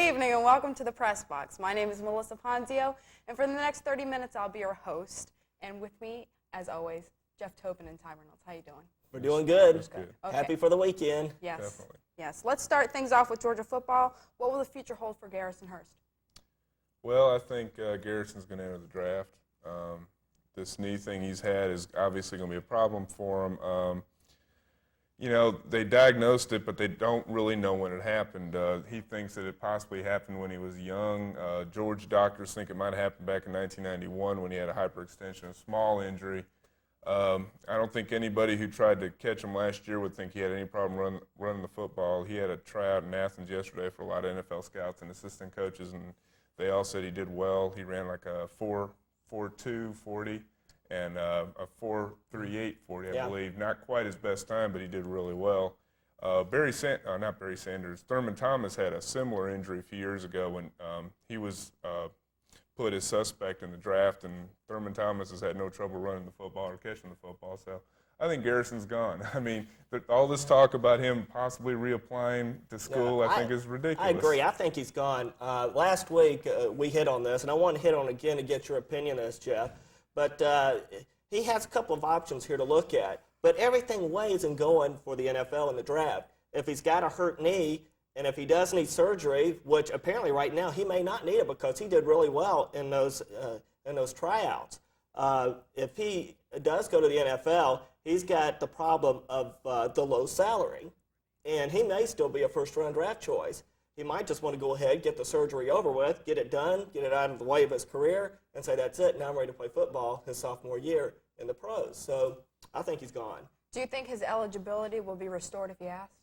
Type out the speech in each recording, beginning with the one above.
evening and welcome to the Press Box. My name is Melissa Ponzio, and for the next 30 minutes, I'll be your host. And with me, as always, Jeff Tobin and Ty Reynolds. How you doing? We're doing good. Okay. Happy for the weekend. Yes. Definitely. Yes. Let's start things off with Georgia football. What will the future hold for Garrison Hearst? Well, I think Garrison's going to enter the draft. This knee thing he's had is obviously going to be a problem for him. They diagnosed it, but they don't really know when it happened. He thinks that it possibly happened when he was young. Georgia doctors think it might have happened back in 1991 when he had a hyperextension, a small injury. I don't think anybody who tried to catch him last year would think he had any problem running the football. He had a tryout in Athens yesterday for a lot of NFL scouts and assistant coaches, and they all said he did well. He ran like a 4.42 40 and a 4.38 40, I believe. Not quite his best time, but he did really well. Thurman Thomas had a similar injury a few years ago when he was put as suspect in the draft, and Thurman Thomas has had no trouble running the football or catching the football. So I think Garrison's gone. I mean, all this talk about him possibly reapplying to school, I think is ridiculous. I agree. I think he's gone. Last week we hit on this, and I want to hit on it again to get your opinion on this, Jeff. But he has a couple of options here to look at. But everything weighs in going for the NFL in the draft. If he's got a hurt knee, and if he does need surgery, which apparently right now he may not need it because he did really well in those tryouts. If he does go to the NFL, he's got the problem of the low salary, and he may still be a first-round draft choice. He might just want to go ahead, get the surgery over with, get it done, get it out of the way of his career, and say, that's it, now I'm ready to play football his sophomore year in the pros. So I think he's gone. Do you think his eligibility will be restored if he asks?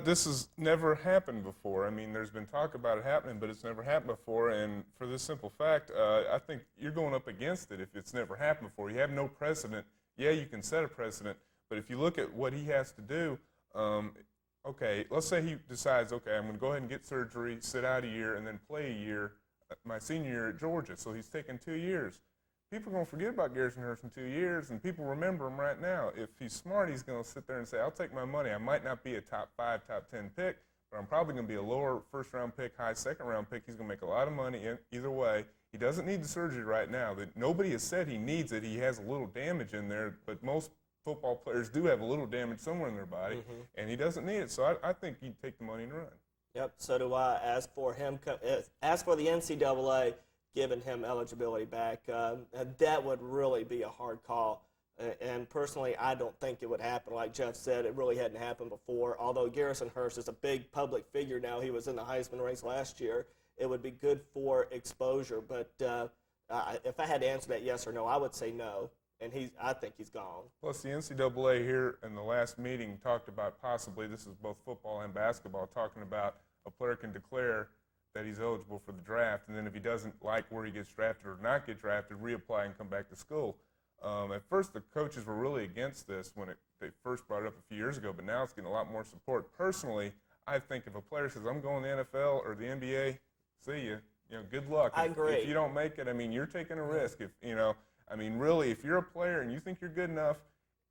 This has never happened before. I mean, there's been talk about it happening, but it's never happened before. And for this simple fact, I think you're going up against it if it's never happened before. You have no precedent. Yeah, you can set a precedent, but if you look at what he has to do, okay, let's say he decides, okay, I'm going to go ahead and get surgery, sit out a year, and then play a year, my senior year at Georgia. So he's taking 2 years. People are going to forget about Garrison Hearst in 2 years, and people remember him right now. If he's smart, he's going to sit there and say, I'll take my money. I might not be a top 5, top 10 pick, but I'm probably going to be a lower first-round pick, high second-round pick. He's going to make a lot of money either way. He doesn't need the surgery right now. Nobody has said he needs it. He has a little damage in there, but most football players do have a little damage somewhere in their body, and he doesn't need it. So I think he'd take the money and run. Yep, so do I. As for the NCAA giving him eligibility back, that would really be a hard call. And personally, I don't think it would happen. Like Jeff said, it really hadn't happened before. Although Garrison Hearst is a big public figure now, he was in the Heisman race last year. It would be good for exposure. But if I had to answer that yes or no, I would say no. And I think he's gone. Plus, the NCAA here in the last meeting talked about possibly, this is both football and basketball, talking about a player can declare that he's eligible for the draft, and then if he doesn't like where he gets drafted or not get drafted, reapply and come back to school. At first, the coaches were really against this when they first brought it up a few years ago, but now it's getting a lot more support. Personally, I think if a player says, I'm going to the NFL or the NBA, see you. Good luck. I agree. If you don't make it, I mean, you're taking a risk. Really, if you're a player and you think you're good enough,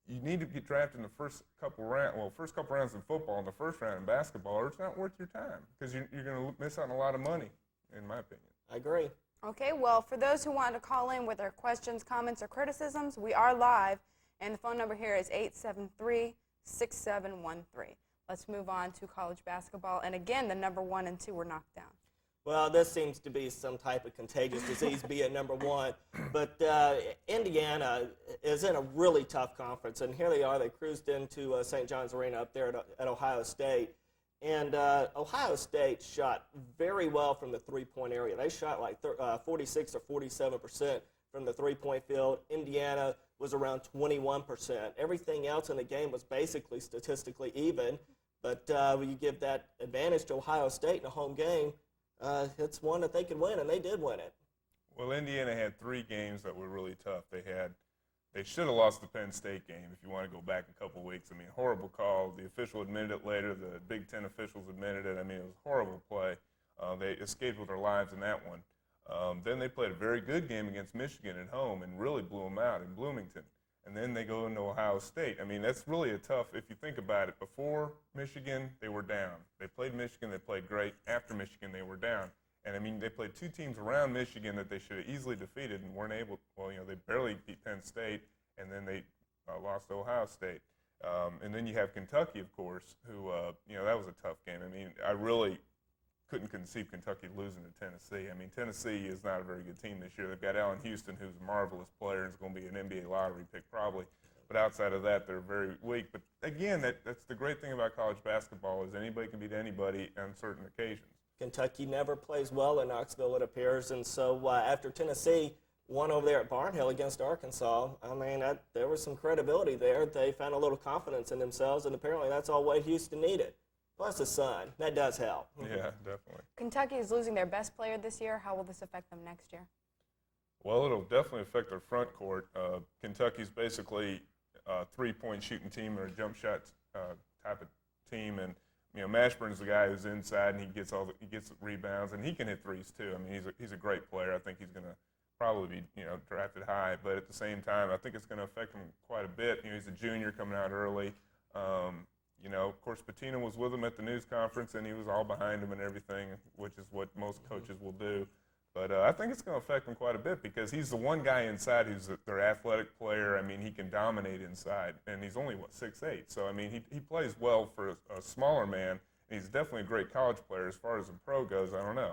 you need to get drafted in the first couple rounds in football and the first round in basketball, or it's not worth your time because you're going to miss out on a lot of money, in my opinion. I agree. Okay, well, for those who want to call in with their questions, comments, or criticisms, we are live, and the phone number here is 873-6713. Let's move on to college basketball, and again, the number 1 and 2 were knocked down. Well, this seems to be some type of contagious disease being number 1. But Indiana is in a really tough conference, and here they are. They cruised into St. John's Arena up there at Ohio State. And Ohio State shot very well from the three-point area. They shot like 46 or 47% from the three-point field. Indiana was around 21%. Everything else in the game was basically statistically even. But when you give that advantage to Ohio State in a home game, it's one that they can win, and they did win it. Well, Indiana had 3 games that were really tough. They should have lost the Penn State game if you want to go back a couple weeks. I mean, horrible call. The official admitted it later. The Big Ten officials admitted it. I mean, it was a horrible play. They escaped with their lives in that one. Then they played a very good game against Michigan at home and really blew them out in Bloomington. and then they go into Ohio State. I mean, that's really a tough, if you think about it. Before Michigan, they were down. They played Michigan, they played great. After Michigan, they were down. And, I mean, they played two teams around Michigan that they should have easily defeated and weren't able – well, you know, they barely beat Penn State, and then they lost to Ohio State. And then you have Kentucky, of course, who, you know, that was a tough game. I mean, I really couldn't conceive Kentucky losing to Tennessee. I mean, Tennessee is not a very good team this year. They've got Allen Houston, who's a marvelous player and is going to be an NBA lottery pick probably. But outside of that, they're very weak. But, again, that's the great thing about college basketball is anybody can beat anybody on certain occasions. Kentucky never plays well in Knoxville, it appears, and so after Tennessee won over there at Barnhill against Arkansas, I mean, there was some credibility there. They found a little confidence in themselves, and apparently that's all Wade Houston needed. Plus his son. That does help. Yeah, definitely. Kentucky is losing their best player this year. How will this affect them next year? Well, it'll definitely affect their front court. Kentucky's basically a three-point shooting team or a jump shot type of team, and you know Mashburn's the guy who's inside and he gets rebounds and he can hit threes too. I mean, he's a great player. I think he's going to probably be drafted high, but at the same time, I think it's going to affect him quite a bit. You know, he's a junior coming out early. Of course, Pitino was with him at the news conference, and he was all behind him and everything, which is what most coaches will do. But I think it's going to affect him quite a bit because he's the one guy inside who's their athletic player. I mean, he can dominate inside, and he's only, 6'8". So, I mean, he plays well for a smaller man, and he's definitely a great college player. As far as a pro goes, I don't know.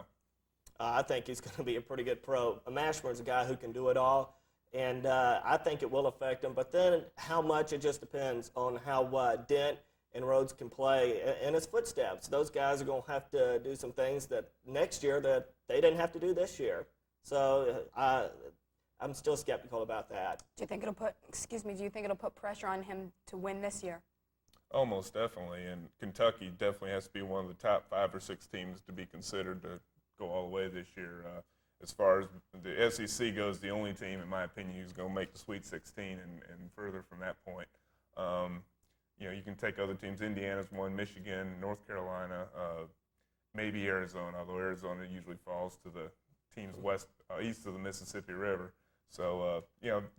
I think he's going to be a pretty good pro. Mashburn's a guy who can do it all, and I think it will affect him. But then how much, it just depends on how Dent and Rhodes can play in his footsteps. Those guys are going to have to do some things that next year that they didn't have to do this year. So I'm still skeptical about that. Do you think it'll put pressure on him to win this year? Almost definitely, and Kentucky definitely has to be one of the top 5 or 6 teams to be considered to go all the way this year. As far as the SEC goes, the only team, in my opinion, who's going to make the Sweet 16 and further from that point. You can take other teams. Indiana's one, Michigan, North Carolina, maybe Arizona, although Arizona usually falls to the teams east of the Mississippi River. So,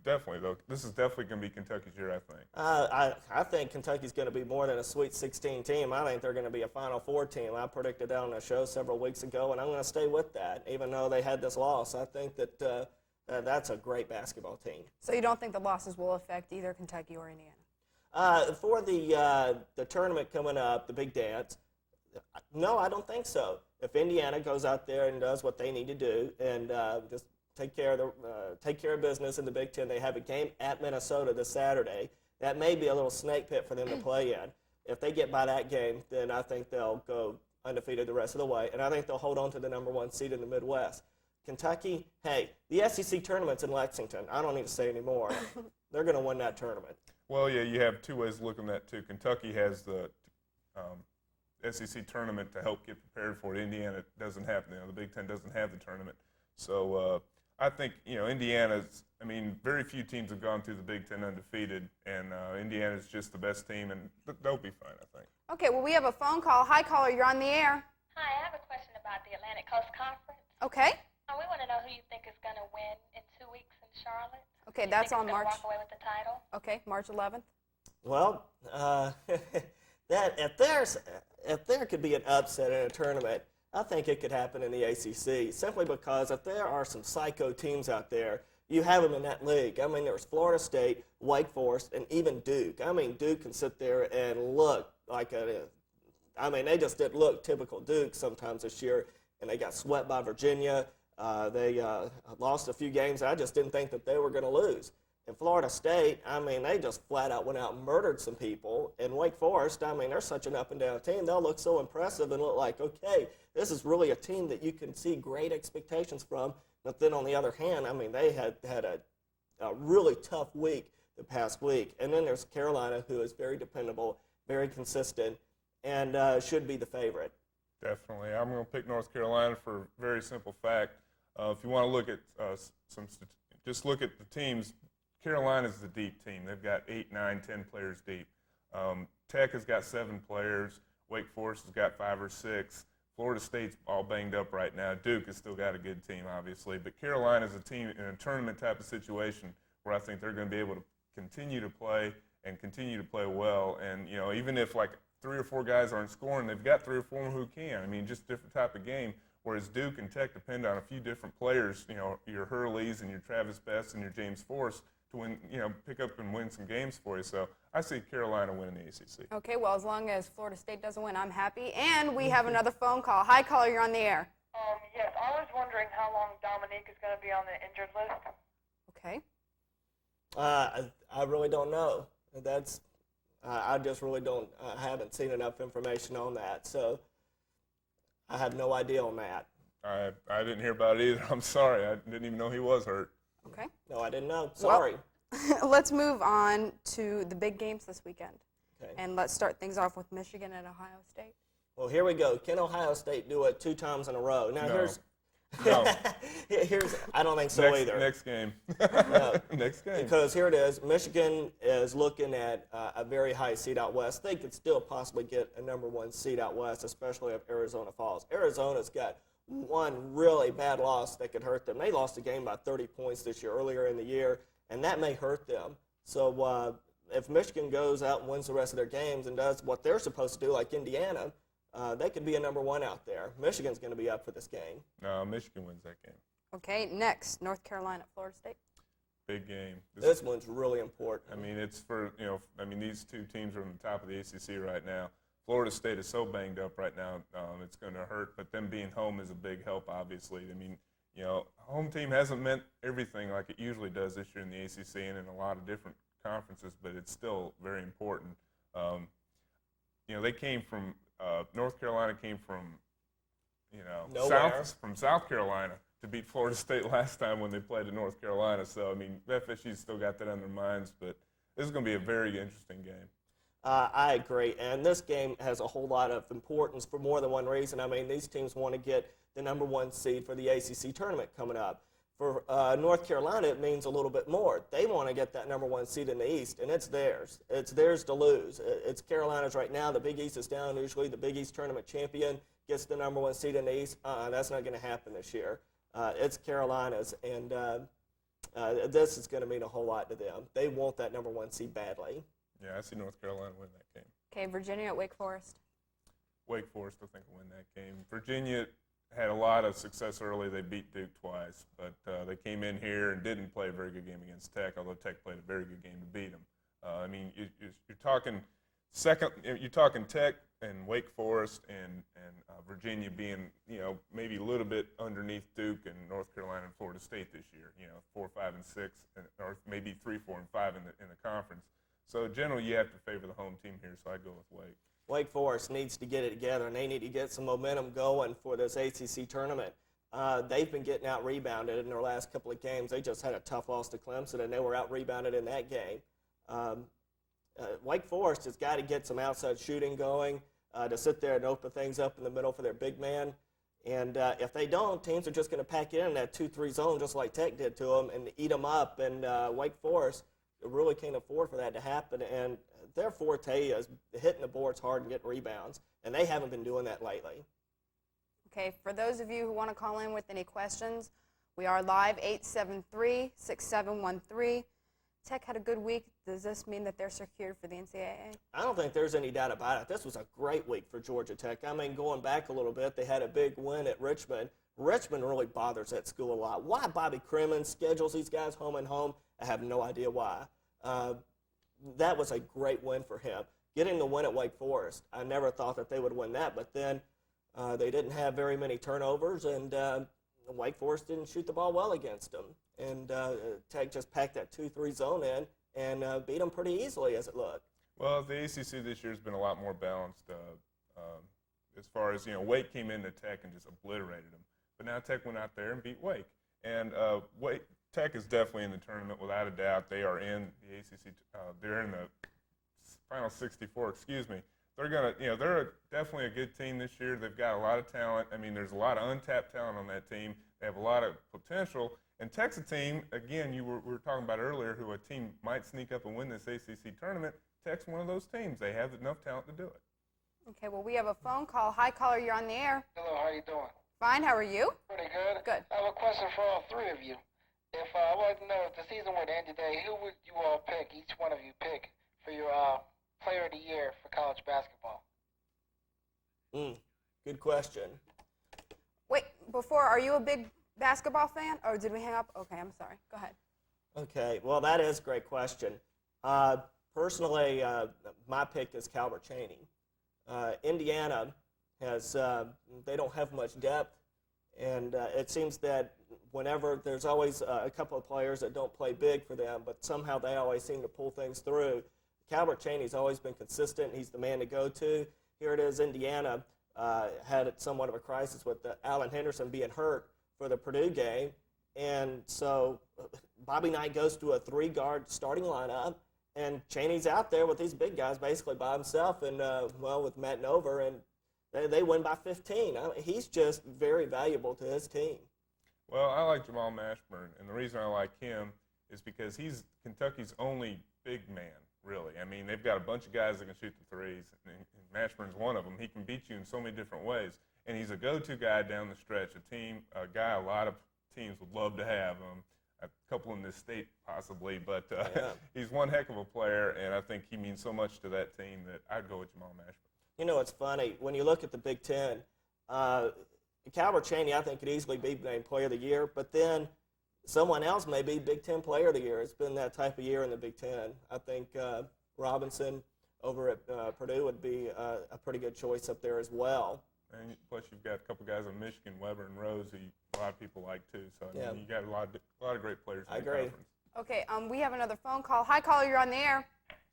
definitely, though, this is definitely going to be Kentucky's year, I think. I think Kentucky's going to be more than a Sweet 16 team. I think they're going to be a Final Four team. I predicted that on a show several weeks ago, and I'm going to stay with that. Even though they had this loss, I think that that's a great basketball team. So you don't think the losses will affect either Kentucky or Indiana? For the tournament coming up, the big dance, no, I don't think so. If Indiana goes out there and does what they need to do and just take care of business in the Big Ten, they have a game at Minnesota this Saturday. That may be a little snake pit for them to play in. If they get by that game, then I think they'll go undefeated the rest of the way, and I think they'll hold on to the number 1 seed in the Midwest. Kentucky, hey, the SEC tournament's in Lexington. I don't need to say any more. They're going to win that tournament. Well, yeah, you have 2 ways of looking at that, too. Kentucky has the SEC tournament to help get prepared for it. Indiana doesn't have, the Big Ten doesn't have the tournament. So I think, Indiana's, very few teams have gone through the Big Ten undefeated, and Indiana's just the best team, and they'll be fine, I think. Okay, well, we have a phone call. Hi, caller, you're on the air. Hi, I have a question about the Atlantic Coast Conference. Okay. We want to know who you think is going to win in 2 weeks in Charlotte. Okay, that's on March. Walk away with the title. Okay, March 11th. Well, if there could be an upset in a tournament, I think it could happen in the ACC. Simply because if there are some psycho teams out there, you have them in that league. There's Florida State, Wake Forest, and even Duke. Duke can sit there and look like they just didn't look typical Duke sometimes this year, and they got swept by Virginia. They lost a few games I just didn't think that they were going to lose. In Florida State, they just flat out went out and murdered some people. In Wake Forest, they're such an up-and-down team. They'll look so impressive and look like, okay, this is really a team that you can see great expectations from. But then on the other hand, they had a really tough week the past week. And then there's Carolina, who is very dependable, very consistent, and should be the favorite. Definitely. I'm going to pick North Carolina for a very simple fact. If you want to look at just look at the teams, Carolina's the deep team. They've got 8, 9, 10 players deep. Tech has got 7 players. Wake Forest has got 5 or 6. Florida State's all banged up right now. Duke has still got a good team, obviously. But Carolina's a team in a tournament type of situation where I think they're going to be able to continue to play and continue to play well. And, you know, even if like 3 or 4 guys aren't scoring, they've got 3 or 4 who can. I mean, just different type of game. Whereas Duke and Tech depend on a few different players, you know, your Hurleys and your Travis Best and your James Forrest to win, you know, pick up and win some games for you. So I see Carolina winning the ACC. Okay, well, as long as Florida State doesn't win, I'm happy. And we have another phone call. Hi, caller, you're on the air. Yes, I was wondering how long Dominique is going to be on the injured list. Okay. I really don't know. I just really don't. I haven't seen enough information on that, so I have no idea on that. I didn't hear about it either. I'm sorry. I didn't even know he was hurt. Okay. No, I didn't know. Sorry. Well, let's move on to the big games this weekend. Okay. And let's start things off with Michigan and Ohio State. Well, here we go. Can Ohio State do it 2 times in a row? Now, No. No. here's I don't think so either. Next game. No. Next game. Because here it is. Michigan is looking at a very high seed out west. They could still possibly get a number 1 seed out west, especially if Arizona falls. Arizona's got one really bad loss that could hurt them. They lost a game by 30 points this year earlier in the year, and that may hurt them. So if Michigan goes out and wins the rest of their games and does what they're supposed to do, like Indiana, they could be a number 1 out there. Michigan's going to be up for this game. No, Michigan wins that game. Okay, next, North Carolina, Florida State. Big game. This one's really important. I mean, it's for, you know, I mean, these 2 teams are on the top of the ACC right now. Florida State is so banged up right now, it's going to hurt. But them being home is a big help, obviously. I mean, you know, home team hasn't meant everything like it usually does this year in the ACC and in a lot of different conferences, but it's still very important. You know, they came from North Carolina came from, you know, from South Carolina to beat Florida State last time when they played in North Carolina. So I mean, FSU's still got that on their minds, but this is going to be a very interesting game. I agree, and this game has a whole lot of importance for more than one reason. I mean, these teams want to get the number 1 seed for the ACC tournament coming up. For North Carolina, it means a little bit more. They want to get that number 1 seed in the East, and it's theirs. It's theirs to lose. It's Carolina's right now. The Big East is down. Usually the Big East tournament champion gets the number 1 seed in the East. That's not going to happen this year. It's Carolina's, and this is going to mean a whole lot to them. They want that number 1 seed badly. Yeah, I see North Carolina win that game. Okay, Virginia at Wake Forest. Wake Forest, I think, will win that game. Virginia had a lot of success early. They beat Duke twice, but they came in here and didn't play a very good game against Tech, although Tech played a very good game to beat them. I mean, you're talking Tech and Wake Forest and Virginia being, you know, maybe a little bit underneath Duke and North Carolina and Florida State this year. You know, 4, 5, and 6, or maybe 3, 4, and 5 in the conference. So generally, you have to favor the home team here. So I go with Wake. Wake Forest needs to get it together, and they need to get some momentum going for this ACC tournament. They've been getting out-rebounded in their last couple of games. They just had a tough loss to Clemson, and they were out-rebounded in that game. Wake Forest has got to get some outside shooting going to sit there and open things up in the middle for their big man. And if they don't, teams are just going to pack it in that 2-3 zone just like Tech did to them and eat them up. And Wake Forest really can't afford for that to happen. And their forte is hitting the boards hard and getting rebounds, and they haven't been doing that lately. Okay, for those of you who want to call in with any questions, we are live, 873-6713. Tech had a good week. Does this mean that they're secured for the NCAA? I don't think there's any doubt about it. This was a great week for Georgia Tech. I mean, going back a little bit, they had a big win at Richmond. Richmond really bothers that school a lot. Why Bobby Crimmins schedules these guys home and home, I have no idea why. That was a great win for him. Getting the win at Wake Forest, I never thought that they would win that, but then they didn't have very many turnovers, and Wake Forest didn't shoot the ball well against them. And Tech just packed that 2-3 zone in and beat them pretty easily, as it looked. Well, the ACC this year has been a lot more balanced as far as, you know, Wake came into Tech and just obliterated them. But now Tech went out there and beat Wake. And Tech is definitely in the tournament without a doubt. They are in the ACC. They're in the final 64. Excuse me. They're gonna, you know, they're definitely a good team this year. They've got a lot of talent. I mean, there's a lot of untapped talent on that team. They have a lot of potential. And Tech's a team, again, we were talking about earlier, who a team might sneak up and win this ACC tournament. Tech's one of those teams. They have enough talent to do it. Okay, well, we have a phone call. Hi, caller, you're on the air. Hello, how you doing? Fine, how are you? Pretty good. Good. I have a question for all 3 of you. If I wanted to know if the season were to end today, who would you all pick? Each one of you pick for your player of the year for college basketball. Good question. Wait, before, are you a big basketball fan, or did we hang up? Okay, I'm sorry. Go ahead. Okay, well, that is a great question. Personally, my pick is Calvert Chaney. Indiana has, they don't have much depth, and it seems that whenever there's always a couple of players that don't play big for them, but somehow they always seem to pull things through. Calvert Chaney's always been consistent. He's the man to go to. Here it is, Indiana had somewhat of a crisis with Allen Henderson being hurt for the Purdue game. And so Bobby Knight goes to a three-guard starting lineup, and Chaney's out there with these big guys basically by himself and, with Matt Nover, and they win by 15. He's just very valuable to his team. Well, I like Jamal Mashburn, and the reason I like him is because he's Kentucky's only big man, really. I mean, they've got a bunch of guys that can shoot the threes, and Mashburn's one of them. He can beat you in so many different ways, and he's a go-to guy down the stretch, a guy a lot of teams would love to have him, a couple in this state possibly, but he's one heck of a player, and I think he means so much to that team that I'd go with Jamal Mashburn. You know, it's funny. When you look at the Big Ten, Calvert Chaney, I think, could easily be named Player of the Year, but then someone else may be Big Ten Player of the Year. It's been that type of year in the Big Ten. I think Robinson over at Purdue would be a pretty good choice up there as well. And plus, you've got a couple guys in Michigan, Weber and Rose, who a lot of people like too. So I mean, you got a lot of great players in the conference. Okay, we have another phone call. Hi, caller, you're on the air.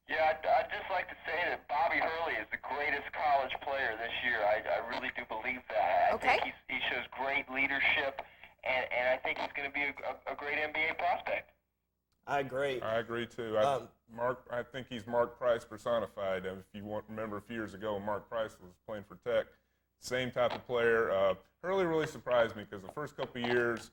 Yeah, I'd just like to say that Bobby Hurley is the greatest college player this year. I really do believe that. I think he shows great leadership, and I think he's going to be a great NBA prospect. I agree. I agree too. I think he's Mark Price personified. If you remember a few years ago when Mark Price was playing for Tech, same type of player. Hurley really surprised me because the first couple of years,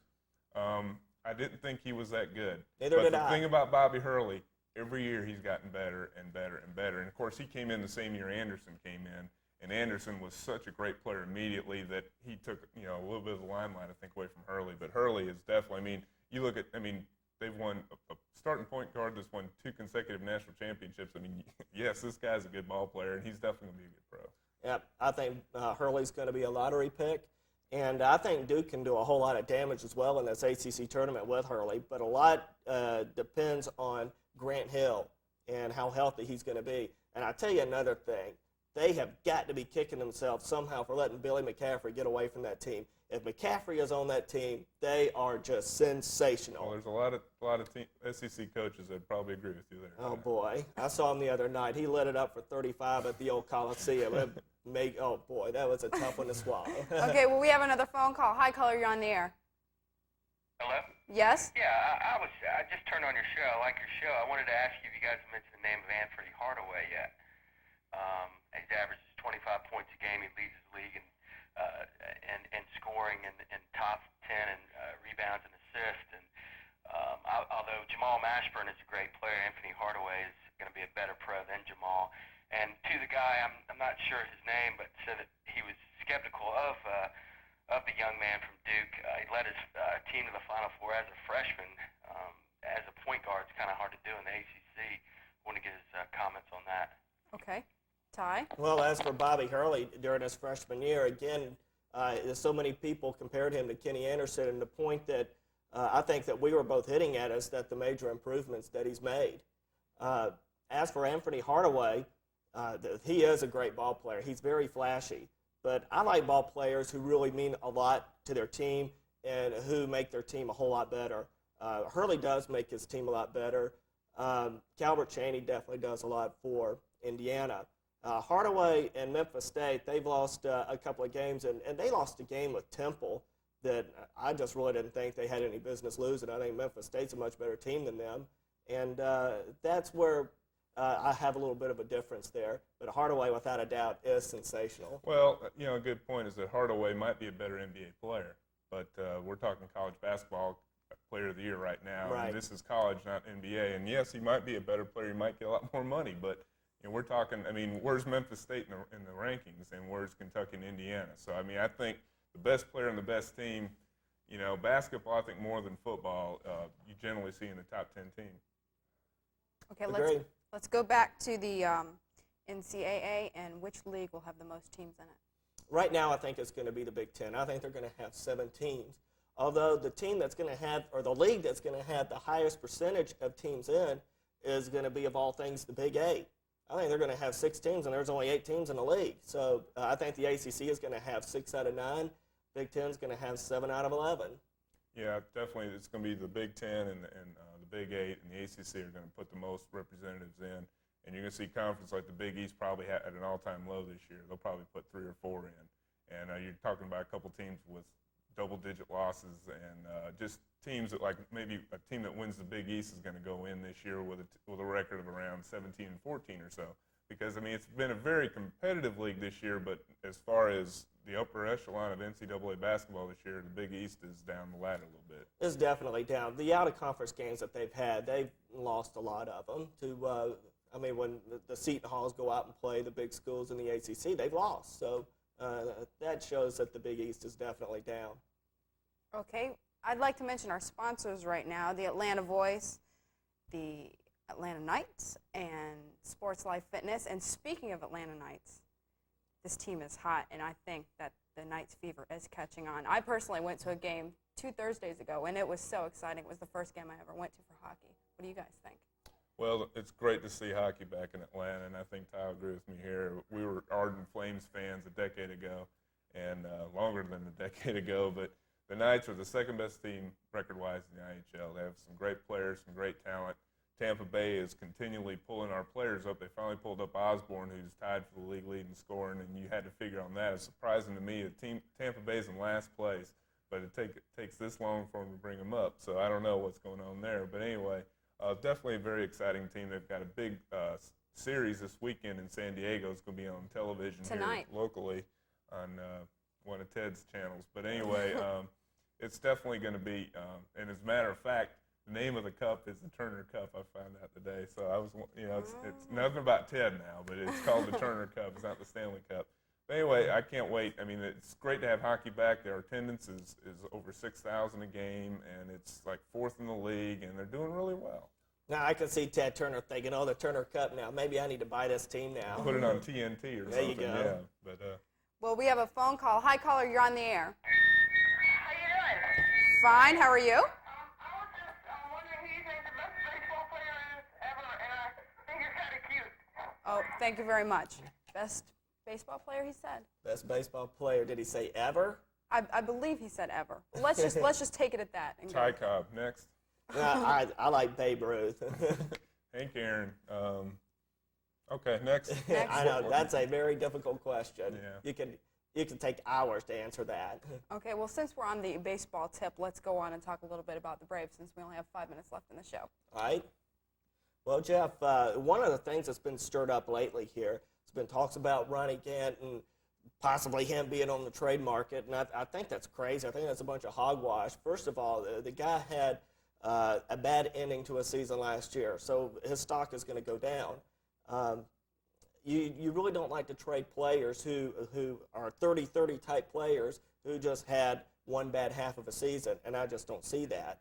I didn't think he was that good. Neither did I. The thing about Bobby Hurley, every year he's gotten better and better and better. And, of course, he came in the same year Anderson came in, and Anderson was such a great player immediately that he took, a little bit of the limelight, I think, away from Hurley. But Hurley is definitely, they've won a starting point guard that's won 2 consecutive national championships. Yes, this guy's a good ball player, and he's definitely going to be a good pro. Yeah, I think Hurley's going to be a lottery pick, and I think Duke can do a whole lot of damage as well in this ACC tournament with Hurley, but a lot depends on Grant Hill and how healthy he's going to be. And I'll tell you another thing. They have got to be kicking themselves somehow for letting Billy McCaffrey get away from that team. If McCaffrey is on that team, they are just sensational. Well, there's a lot of SEC coaches that probably agree with you there. Oh, boy. I saw him the other night. He lit it up for 35 at the old Coliseum. Oh, boy, that was a tough one to swallow. Okay, well, we have another phone call. Hi, caller, you're on the air. Hello? Yes? Yeah, I just turned on your show. I like your show. I wanted to ask you if you guys mentioned the name of Anthony Hardaway yet. He averages 25 points a game. He leads the league in scoring and top 10 in rebounds and assists. And although Jamal Mashburn is a great player, Anthony Hardaway is going to be a better pro than Jamal. And to the guy, I'm not sure his name, but said that he was skeptical of the young man from Duke. He led his team to the Final Four as a freshman. As a point guard, it's kind of hard to do in the ACC. I want to get his comments on that. Okay. Ty? Well, as for Bobby Hurley during his freshman year, again, so many people compared him to Kenny Anderson, and the point that I think that we were both hitting at is that the major improvements that he's made. As for Anthony Hardaway, he is a great ball player. He's very flashy. But I like ball players who really mean a lot to their team and who make their team a whole lot better. Hurley does make his team a lot better. Calvert Chaney definitely does a lot for Indiana. Hardaway and Memphis State, they've lost a couple of games, and they lost a game with Temple that I just really didn't think they had any business losing. I think Memphis State's a much better team than them, and that's where I have a little bit of a difference there. But Hardaway, without a doubt, is sensational. Well, a good point is that Hardaway might be a better NBA player, but we're talking college basketball player of the year right now. Right. And this is college, not NBA. And yes, he might be a better player. He might get a lot more money, but we're talking, where's Memphis State in the rankings, and where's Kentucky and Indiana? So, I think the best player and the best team, basketball, I think more than football, you generally see in the top 10 teams. Okay, Agreed. let's go back to the NCAA and which league will have the most teams in it. Right now, I think it's going to be the Big Ten. I think they're going to have 7 teams. Although the team that's going to have, or the league that's going to have the highest percentage of teams in is going to be, of all things, the Big 8. I think they're going to have 6 teams, and there's only 8 teams in the league. So I think the ACC is going to have 6 out of 9. Big 10 is going to have 7 out of 11. Yeah, definitely. It's going to be the Big Ten and the Big 8 and the ACC are going to put the most representatives in. And you're going to see conference like the Big East probably at an all-time low this year. They'll probably put 3 or 4 in. And you're talking about a couple teams with double-digit losses and just teams that, like, maybe a team that wins the Big East is going to go in this year with a record of around 17 and 14 or so. Because, I mean, it's been a very competitive league this year, but as far as the upper echelon of NCAA basketball this year, the Big East is down the ladder a little bit. It's definitely down. The out-of-conference games that they've had, they've lost a lot of them to when the Seton Halls go out and play the big schools in the ACC, they've lost. So that shows that the Big East is definitely down. Okay, I'd like to mention our sponsors right now, the Atlanta Voice, the Atlanta Knights, and Sports Life Fitness. And speaking of Atlanta Knights, this team is hot, and I think that the Knights fever is catching on. I personally went to a game 2 Thursdays ago, and it was so exciting. It was the first game I ever went to for hockey. What do you guys think? Well, it's great to see hockey back in Atlanta, and I think Ty will agree with me here. We were ardent Flames fans a decade ago, and longer than a decade ago, but the Knights are the second best team record-wise in the IHL. They have some great players, some great talent. Tampa Bay is continually pulling our players up. They finally pulled up Osborne, who's tied for the league lead in scoring, and you had to figure on that. It's surprising to me that Tampa Bay's in last place, but it takes this long for them to bring them up. So I don't know what's going on there. But anyway, definitely a very exciting team. They've got a big series this weekend in San Diego. It's going to be on television Tonight. Here locally on one of Ted's channels. But anyway, it's definitely going to be, and as a matter of fact, the name of the cup is the Turner Cup. I found out today. So I was, it's nothing about Ted now, but it's called the Turner Cup. It's not the Stanley Cup. But anyway, I can't wait. I mean, it's great to have hockey back. Their attendance is over 6,000 a game, and it's like 4th in the league, and they're doing really well. Now I can see Ted Turner thinking, "Oh, the Turner Cup now. Maybe I need to buy this team now." Put it on TNT or There you something. go. Yeah, but Well, we have a phone call. Hi, caller, you're on the air. How you doing? Fine, how are you? I was just wondering who you think the best baseball player is ever, and I think you're kind of cute. Oh, thank you very much. Best baseball player, he said. Best baseball player. Did he say ever? I believe he said ever. Let's just take it at that. And Ty go. Cobb next. I like Babe Ruth. Hank Aaron. Okay, next. I know that's a very difficult question. Yeah. You can take hours to answer that. Okay, well, since we're on the baseball tip, let's go on and talk a little bit about the Braves since we only have 5 minutes left in the show. All right. Well, Jeff, one of the things that's been stirred up lately here has been talks about Ronnie Gant and possibly him being on the trade market, and I think that's crazy. I think that's a bunch of hogwash. First of all, the guy had a bad ending to a season last year, so his stock is going to go down. You really don't like to trade players who are 30-30 type players who just had one bad half of a season, and I just don't see that.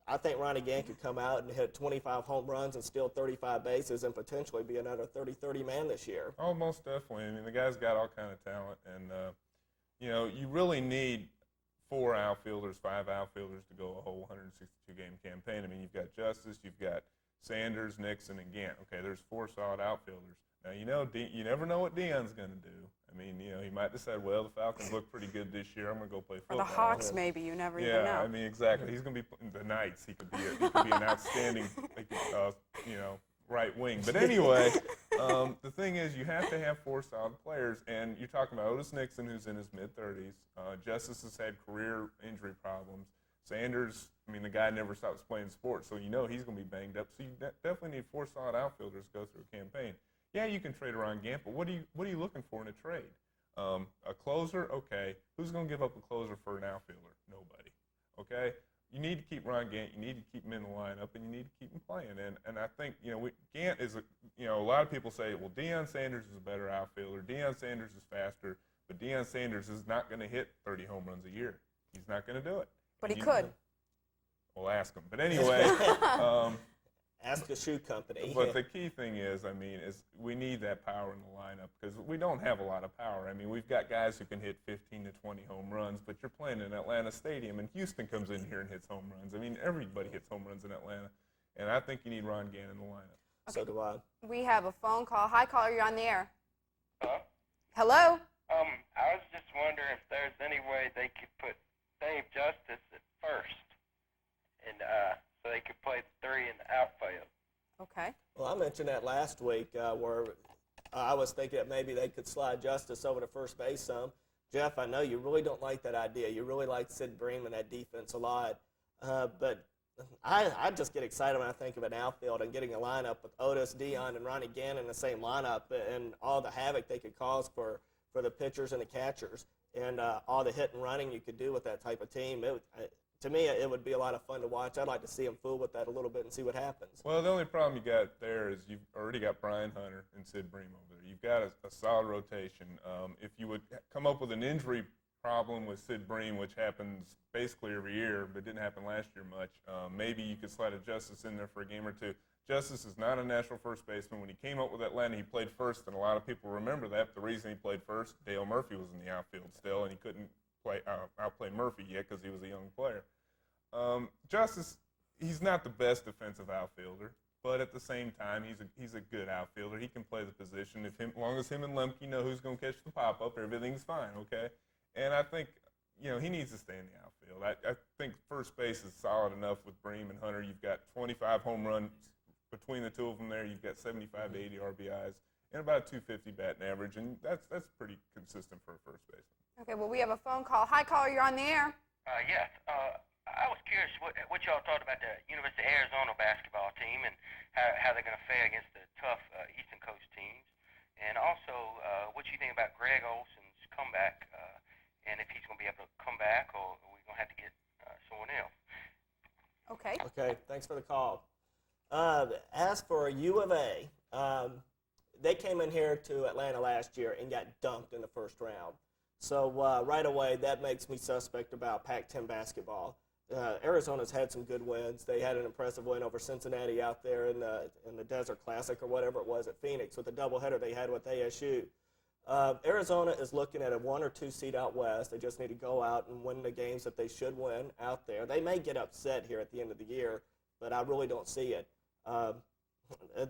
I think Ronnie Gant could come out and hit 25 home runs and steal 35 bases and potentially be another 30-30 man this year. Oh, most definitely. I mean, the guy's got all kind of talent, and you really need 4 outfielders, 5 outfielders to go a whole 162-game campaign. I mean, you've got Justice, you've got Sanders, Nixon, and Gant. Okay, there's 4 solid outfielders. Now, you never know what Dion's going to do. I mean, he might decide, well, the Falcons look pretty good this year. I'm going to go play football. Or the Hawks, maybe. You never even know. Yeah, I mean, exactly. He's going to be the Knights. He could be an outstanding, right wing. But anyway, the thing is, you have to have 4 solid players, and you're talking about Otis Nixon, who's in his mid-30s. Justice has had career injury problems. Sanders, I mean, the guy never stops playing sports, so he's going to be banged up. So you definitely need 4 solid outfielders to go through a campaign. Yeah, you can trade around Gant, but what are you looking for in a trade? A closer, okay. Who's going to give up a closer for an outfielder? Nobody. Okay. You need to keep Ron Gant. You need to keep him in the lineup, and you need to keep him playing. And I think Gant is a lot of people say, well, Deion Sanders is a better outfielder. Deion Sanders is faster, but Deion Sanders is not going to hit 30 home runs a year. He's not going to do it. But he You- could. We'll ask him. But anyway, Ask the shoe company. but the key thing is, is we need that power in the lineup because we don't have a lot of power. I mean, we've got guys who can hit 15 to 20 home runs, but you're playing in Atlanta Stadium, and Houston comes in here and hits home runs. I mean, everybody hits home runs in Atlanta, and I think you need Ron Gann in the lineup. So do I. We have a phone call. Hi, caller, you're on the air. Hello? Hello? I was just wondering if there's any way they could put Dave Justice at first, and so they could play the three in the outfield. Okay. Well, I mentioned that last week where I was thinking that maybe they could slide Justice over to first base some. Jeff, I know you really don't like that idea. You really like Sid Bream and that defense a lot. But I just get excited when I think of an outfield and getting a lineup with Otis, Dion, and Ronnie Gann in the same lineup and all the havoc they could cause for the pitchers and the catchers and all the hit and running you could do with that type of team. To me, it would be a lot of fun to watch. I'd like to see them fool with that a little bit and see what happens. Well, the only problem you got there is you've already got Brian Hunter and Sid Bream over there. You've got a solid rotation. If you would come up with an injury problem with Sid Bream, which happens basically every year, but didn't happen last year much, maybe you could slide a Justice in there for a game or two. Justice is not a natural first baseman. When he came up with Atlanta, he played first, and a lot of people remember that. The reason he played first, Dale Murphy was in the outfield still, and he couldn't outplay Murphy yet because he was a young player. Justice, he's not the best defensive outfielder, but at the same time, he's a good outfielder. He can play the position. As long as him and Lemke know who's going to catch the pop-up, everything's fine, okay? And I think, he needs to stay in the outfield. I think first base is solid enough with Bream and Hunter. You've got 25 home runs between the two of them there. You've got 75 to 80 RBIs and about a 250 batting average, and that's pretty consistent for a first baseman. Okay, well, we have a phone call. Hi, caller, you're on the air. Yes. I was curious what y'all thought about the University of Arizona basketball team and how they're going to fare against the tough Eastern Coast teams, and also what you think about Greg Olson's comeback, and if he's going to be able to come back, or are we going to have to get someone else? Okay. Okay, thanks for the call. As for U of A, they came in here to Atlanta last year and got dunked in the first round. So right away, that makes me suspect about Pac-10 basketball. Arizona's had some good wins. They had an impressive win over Cincinnati out there in the Desert Classic or whatever it was at Phoenix with the doubleheader they had with ASU. Arizona is looking at a 1 or 2 seed out west. They just need to go out and win the games that they should win out there. They may get upset here at the end of the year, but I really don't see it.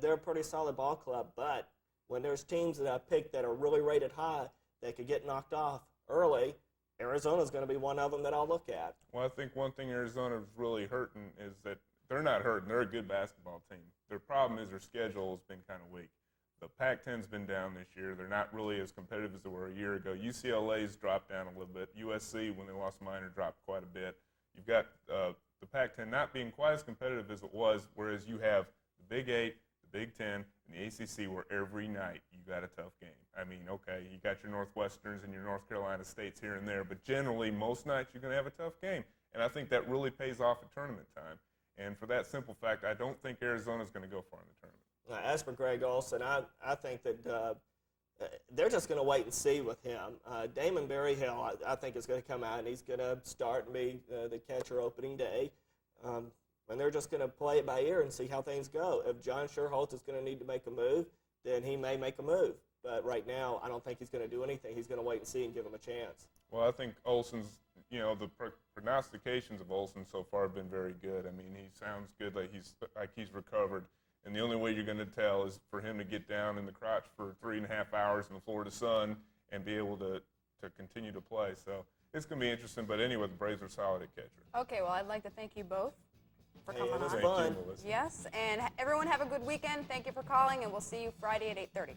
They're a pretty solid ball club, but when there's teams that I picked that are really rated high that could get knocked off early, Arizona's going to be one of them that I'll look at. Well, I think one thing Arizona's really hurting is that they're not hurting. They're a good basketball team. Their problem is their schedule has been kind of weak. The Pac-10's been down this year. They're not really as competitive as they were a year ago. UCLA's dropped down a little bit. USC, when they lost Minor, dropped quite a bit. You've got the Pac-10 not being quite as competitive as it was, whereas you have the Big 8, the Big 10, and the ACC where every night you got a tough game. I mean, okay, you got your Northwesterns and your North Carolina States here and there, but generally most nights you're going to have a tough game. And I think that really pays off at tournament time. And for that simple fact, I don't think Arizona's going to go far in the tournament. As for Greg Olson, I think that they're just going to wait and see with him. Damon Berryhill, I think, is going to come out, and he's going to start and be the catcher opening day. And they're just going to play it by ear and see how things go. If John Sherholtz is going to need to make a move, then he may make a move. But right now, I don't think he's going to do anything. He's going to wait and see and give him a chance. Well, I think Olson's, the prognostications of Olson so far have been very good. I mean, he sounds good, like he's recovered. And the only way you're going to tell is for him to get down in the crotch for 3.5 hours in the Florida sun and be able to continue to play. So it's going to be interesting. But anyway, the Braves are solid at catcher. Okay, well, I'd like to thank you both for coming it was on. fun. Thank you, Melissa. Yes, and everyone have a good weekend. Thank you for calling, and we'll see you Friday at 8:30.